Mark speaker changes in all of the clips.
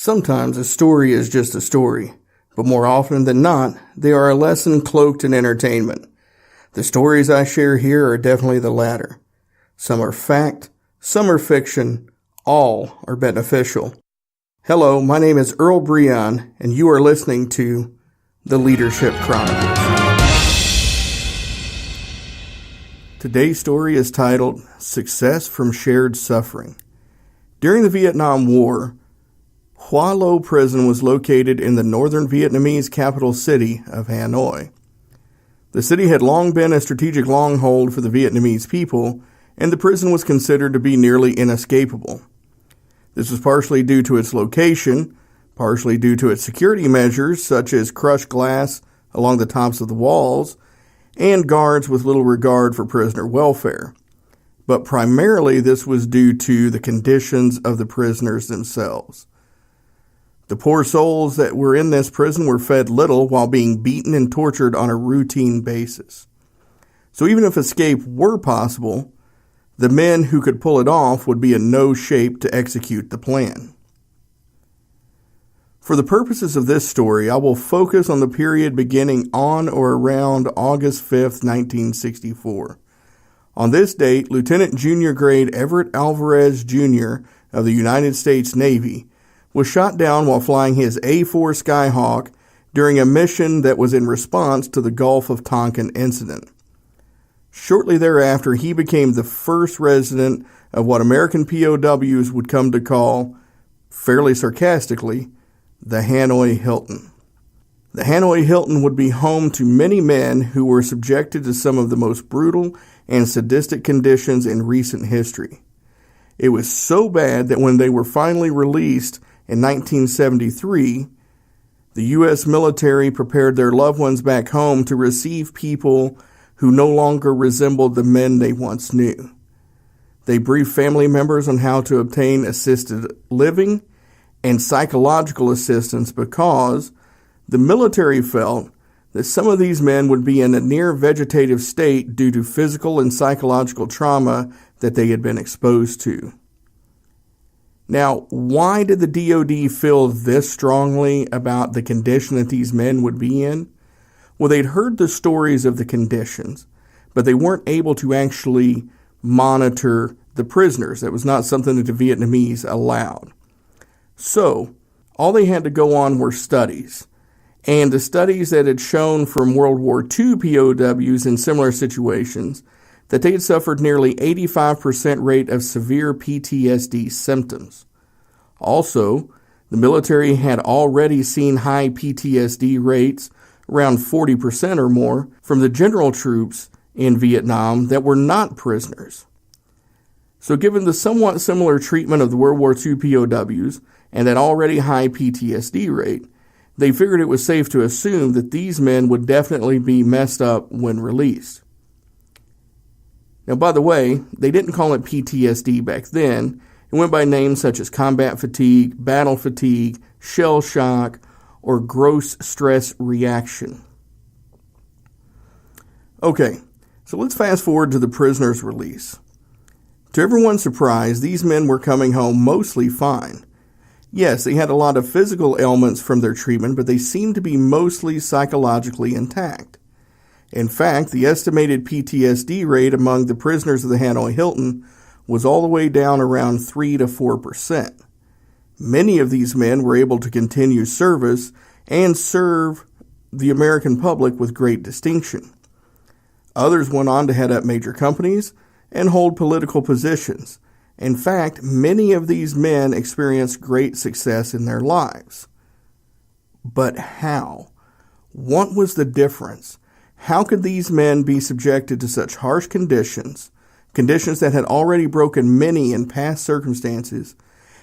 Speaker 1: Sometimes a story is just a story, but more often than not, they are a lesson cloaked in entertainment. The stories I share here are definitely the latter. Some are fact, some are fiction, all are beneficial. Hello, my name is Earl Breon, and you are listening to The Leadership Chronicles. Today's story is titled, Success from Shared Suffering. During the Vietnam War, Hoa Lo Prison was located in the northern Vietnamese capital city of Hanoi. The city had long been a strategic longhold for the Vietnamese people, and the prison was considered to be nearly inescapable. This was partially due to its location, partially due to its security measures such as crushed glass along the tops of the walls, and guards with little regard for prisoner welfare. But primarily this was due to the conditions of the prisoners themselves. The poor souls that were in this prison were fed little while being beaten and tortured on a routine basis. So even if escape were possible, the men who could pull it off would be in no shape to execute the plan. For the purposes of this story, I will focus on the period beginning on or around August 5th, 1964. On this date, Lieutenant Junior Grade Everett Alvarez Jr. of the United States Navy was shot down while flying his A-4 Skyhawk during a mission that was in response to the Gulf of Tonkin incident. Shortly thereafter, he became the first resident of what American POWs would come to call, fairly sarcastically, the Hanoi Hilton. The Hanoi Hilton would be home to many men who were subjected to some of the most brutal and sadistic conditions in recent history. It was so bad that when they were finally released in 1973, the U.S. military prepared their loved ones back home to receive people who no longer resembled the men they once knew. They briefed family members on how to obtain assisted living and psychological assistance because the military felt that some of these men would be in a near vegetative state due to physical and psychological trauma that they had been exposed to. Now, why did the DoD feel this strongly about the condition that these men would be in? Well, they'd heard the stories of the conditions, but they weren't able to actually monitor the prisoners. That was not something that the Vietnamese allowed. So, all they had to go on were studies. And the studies that had shown from World War II POWs in similar situations that they had suffered nearly 85% rate of severe PTSD symptoms. Also, the military had already seen high PTSD rates, around 40% or more, from the general troops in Vietnam that were not prisoners. So given the somewhat similar treatment of the World War II POWs and that already high PTSD rate, they figured it was safe to assume that these men would definitely be messed up when released. Now, by the way, they didn't call it PTSD back then. It went by names such as combat fatigue, battle fatigue, shell shock, or gross stress reaction. Okay, so let's fast forward to the prisoners' release. To everyone's surprise, these men were coming home mostly fine. Yes, they had a lot of physical ailments from their treatment, but they seemed to be mostly psychologically intact. In fact, the estimated PTSD rate among the prisoners of the Hanoi Hilton was all the way down around 3 to 4%. Many of these men were able to continue service and serve the American public with great distinction. Others went on to head up major companies and hold political positions. In fact, many of these men experienced great success in their lives. But how? What was the difference? How could these men be subjected to such harsh conditions that had already broken many in past circumstances,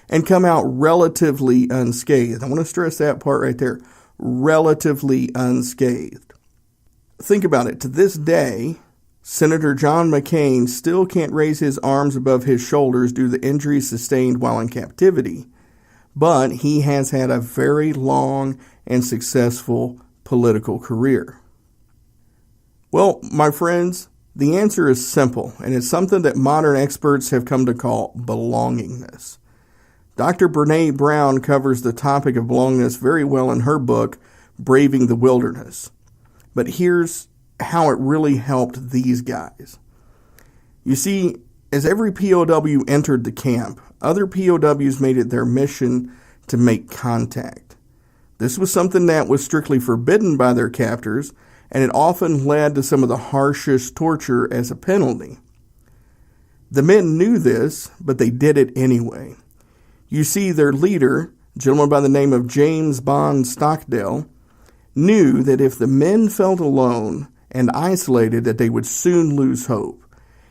Speaker 1: and come out relatively unscathed? I want to stress that part right there, relatively unscathed. Think about it. To this day, Senator John McCain still can't raise his arms above his shoulders due to the injuries sustained while in captivity, but he has had a very long and successful political career. Well, my friends, the answer is simple, and it's something that modern experts have come to call belongingness. Dr. Brene Brown covers the topic of belongingness very well in her book, Braving the Wilderness. But here's how it really helped these guys. You see, as every POW entered the camp, other POWs made it their mission to make contact. This was something that was strictly forbidden by their captors, and it often led to some of the harshest torture as a penalty. The men knew this, but they did it anyway. You see, their leader, a gentleman by the name of James Bond Stockdale, knew that if the men felt alone and isolated, that they would soon lose hope.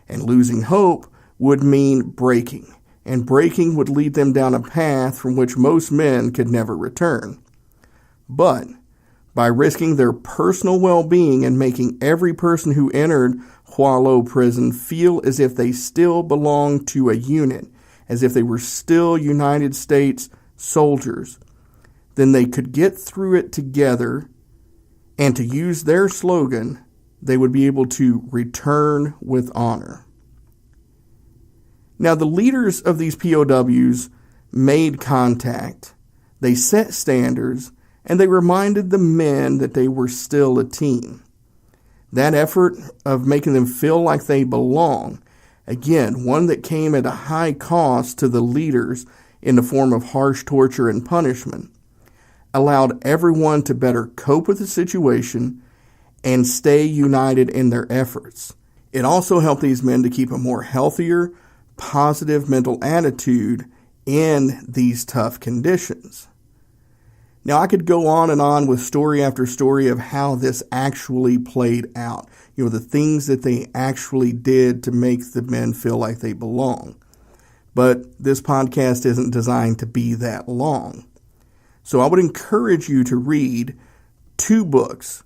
Speaker 1: And losing hope would mean breaking, and breaking would lead them down a path from which most men could never return. But by risking their personal well-being and making every person who entered Hualo prison feel as if they still belonged to a unit, as if they were still United States soldiers, then they could get through it together, and to use their slogan, they would be able to return with honor. Now, the leaders of these POWs made contact, they set standards, and they reminded the men that they were still a team. That effort of making them feel like they belong, again, one that came at a high cost to the leaders in the form of harsh torture and punishment, allowed everyone to better cope with the situation and stay united in their efforts. It also helped these men to keep a more healthier, positive mental attitude in these tough conditions. Now, I could go on and on with story after story of how this actually played out. The things that they actually did to make the men feel like they belong. But this podcast isn't designed to be that long. So I would encourage you to read 2 books.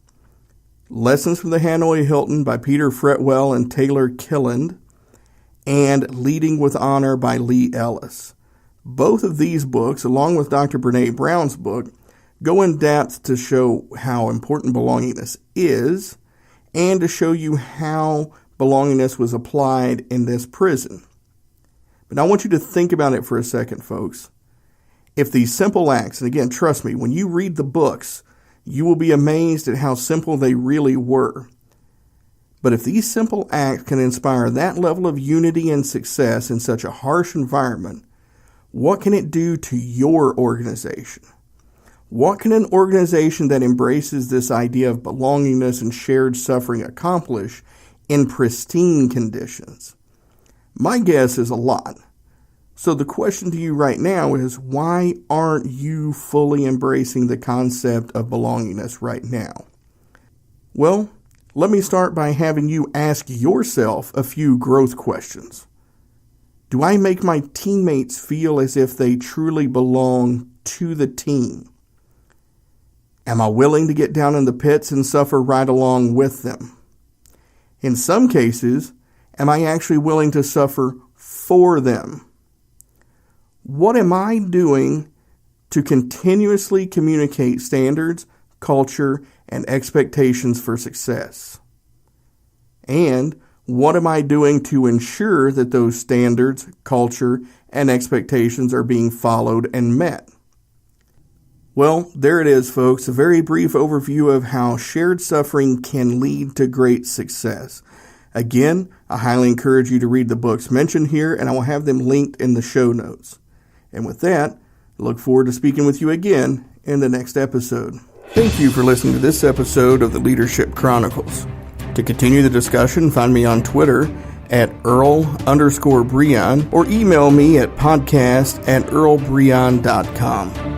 Speaker 1: Lessons from the Hanoi Hilton by Peter Fretwell and Taylor Killand, and Leading with Honor by Lee Ellis. Both of these books, along with Dr. Brene Brown's book, go in depth to show how important belongingness is and to show you how belongingness was applied in this prison. But I want you to think about it for a second, folks. If these simple acts, and again, trust me, when you read the books, you will be amazed at how simple they really were. But if these simple acts can inspire that level of unity and success in such a harsh environment, what can it do to your organization? What can an organization that embraces this idea of belongingness and shared suffering accomplish in pristine conditions? My guess is a lot. So the question to you right now is, why aren't you fully embracing the concept of belongingness right now? Well, let me start by having you ask yourself a few growth questions. Do I make my teammates feel as if they truly belong to the team? Am I willing to get down in the pits and suffer right along with them? In some cases, am I actually willing to suffer for them? What am I doing to continuously communicate standards, culture, and expectations for success? And what am I doing to ensure that those standards, culture, and expectations are being followed and met? Well, there it is, folks. A very brief overview of how shared suffering can lead to great success. Again, I highly encourage you to read the books mentioned here, and I will have them linked in the show notes. And with that, I look forward to speaking with you again in the next episode. Thank you for listening to this episode of the Leadership Chronicles. To continue the discussion, find me on Twitter at Earl_Breon or email me at podcast@earlbreon.com.